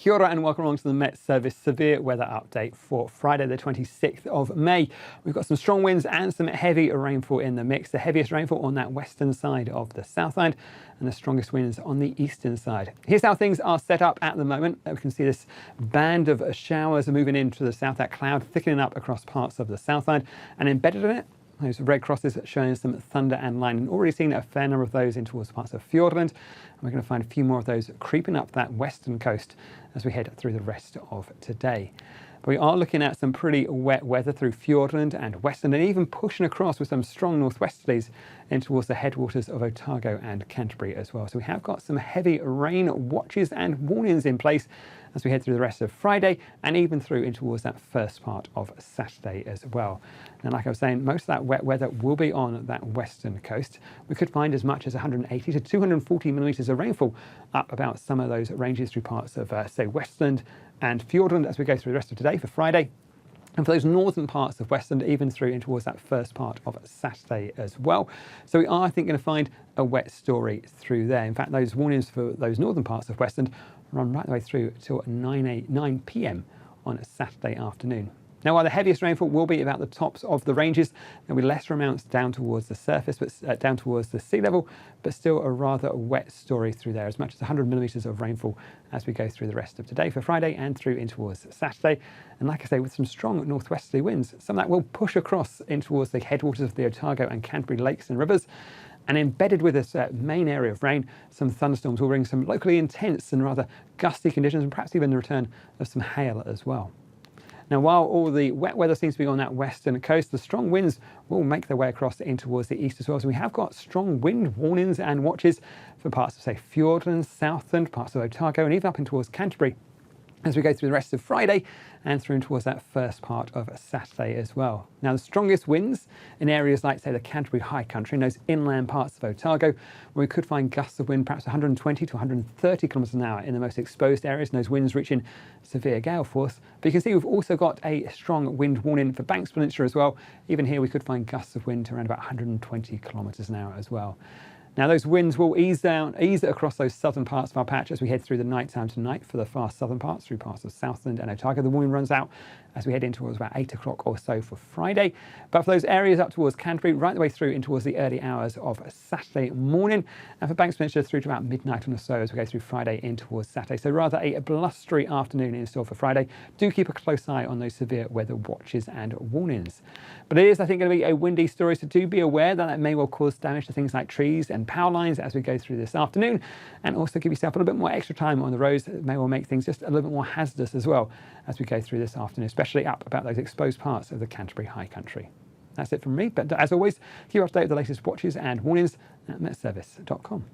Kia ora and welcome along to the Met Service severe weather update for Friday the 26th of May. We've got some strong winds and some heavy rainfall in the mix. The heaviest rainfall on that western side of the Southland and the strongest winds on the eastern side. Here's how things are set up at the moment. We can see this band of showers moving into the south, that cloud thickening up across parts of the Southland, and embedded in it, those red crosses showing some thunder and lightning. Already seen a fair number of those in towards parts of Fiordland. And we're going to find a few more of those creeping up that western coast as we head through the rest of today. But we are looking at some pretty wet weather through Fiordland and Westland, and even pushing across with some strong northwesterlies in towards the headwaters of Otago and Canterbury as well. So we have got some heavy rain watches and warnings in place as we head through the rest of Friday and even through in towards that first part of Saturday as well. And like I was saying, most of that wet weather will be on that western coast. We could find as much as 180 to 240 millimetres of rainfall up about some of those ranges through parts of, say, Westland and Fiordland as we go through the rest of today for Friday. And for those northern parts of Westland, even through in towards that first part of Saturday as well. So we are, I think, going to find a wet story through there. In fact, those warnings for those northern parts of Westland run right the way through till 9 p.m. on a Saturday afternoon. Now, while the heaviest rainfall will be about the tops of the ranges, there'll be lesser amounts down towards the surface, but down towards the sea level, but still a rather wet story through there, as much as 100 millimetres of rainfall as we go through the rest of today for Friday and through in towards Saturday. And like I say, with some strong northwesterly winds, some of that will push across in towards the headwaters of the Otago and Canterbury lakes and rivers. And embedded with this main area of rain, some thunderstorms will bring some locally intense and rather gusty conditions, and perhaps even the return of some hail as well. Now, while all the wet weather seems to be on that western coast, the strong winds will make their way across in towards the east as well. So we have got strong wind warnings and watches for parts of, say, Fiordland, Southland, parts of Otago, and even up in towards Canterbury as we go through the rest of Friday and through towards that first part of Saturday as well. Now, the strongest winds in areas like, say, the Canterbury High Country and those inland parts of Otago, where we could find gusts of wind perhaps 120 to 130 kilometres an hour in the most exposed areas, and those winds reaching severe gale force. But you can see we've also got a strong wind warning for Banks Peninsula as well. Even here we could find gusts of wind to around about 120 kilometres an hour as well. Now, those winds will ease across those southern parts of our patch as we head through the night time tonight for the far southern parts, through parts of Southland and Otago. The warning runs out as we head in towards about 8 o'clock or so for Friday. But for those areas up towards Canterbury, right the way through in towards the early hours of Saturday morning, and for Banks Peninsula through to about midnight or so as we go through Friday in towards Saturday. So rather a blustery afternoon in store for Friday. Do keep a close eye on those severe weather watches and warnings. But it is, I think, going to be a windy story, so do be aware that may well cause damage to things like trees and power lines as we go through this afternoon, and also give yourself a little bit more extra time on the roads. It may well make things just a little bit more hazardous as well as we go through this afternoon, especially up about those exposed parts of the Canterbury High Country. That's it from me, but as always, keep up to date with the latest watches and warnings at metservice.com.